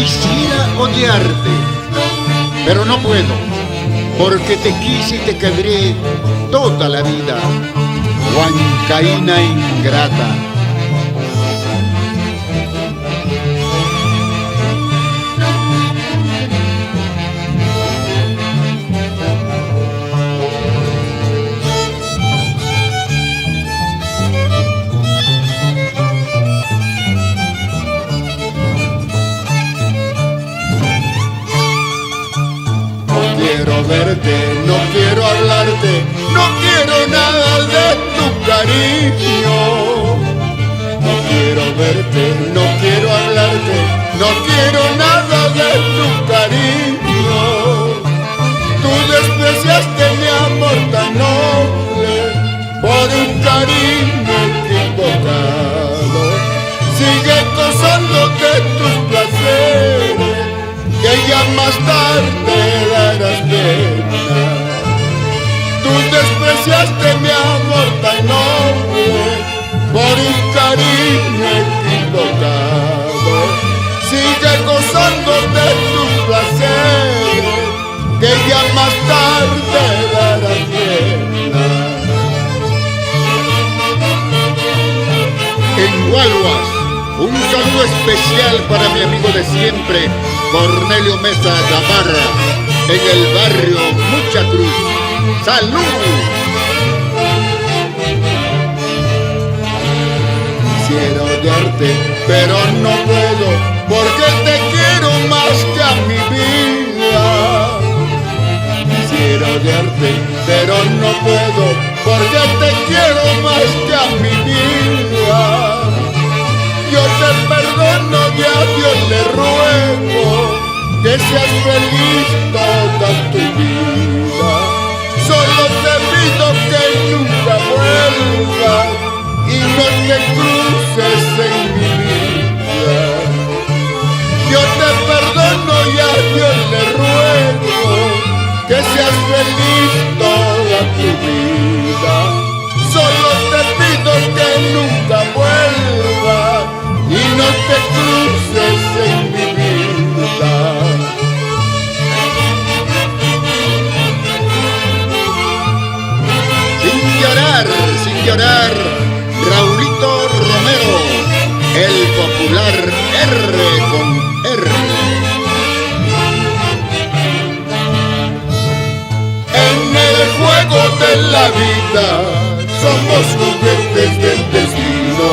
Quisiera odiarte, pero no puedo, porque te quise y te quebré toda la vida, huancaína ingrata. Quiero verte, no quiero hablarte, no quiero nada de tu cariño. No quiero verte, no quiero hablarte, no quiero nada de tu cariño. Tú despreciaste mi amor tan noble por un cariño equivocado. Sigue gozándote tus placeres, que ya más tarde darás pena. Tú despreciaste mi amor tan noble por un cariño equivocado. Sigue gozándote tus placeres, que ya más tarde darás pena. En Gualuas, un saludo especial para mi amigo de siempre, Cornelio Mesa Gamarra, en el barrio Mucha Cruz. ¡Salud! Quisiera odiarte, pero no puedo, porque te quiero más que a mi vida. Quisiera odiarte, pero no puedo, porque te quiero más que a mi vida. Yo te perdono y a Dios le ruego que seas feliz toda tu vida. Solo te pido que nunca vuelvas y no te cruces en mi vida. Yo te perdono y a Dios le ruego que seas feliz toda tu vida. Solo te pido que nunca vuelvas y no te cruces en mi vida. Sin llorar, Raulito Romero, el popular R con R. En el juego de la vida somos juguetes del destino.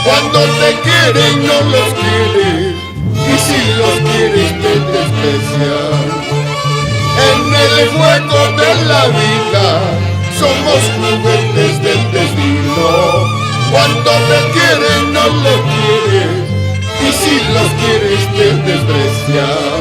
Cuando te quieren no los quieres, y si los quieres te desprecian. En el juego de la vida somos juguetes del destino. Cuando te quieren no los quieres, y si los quieres te desprecian.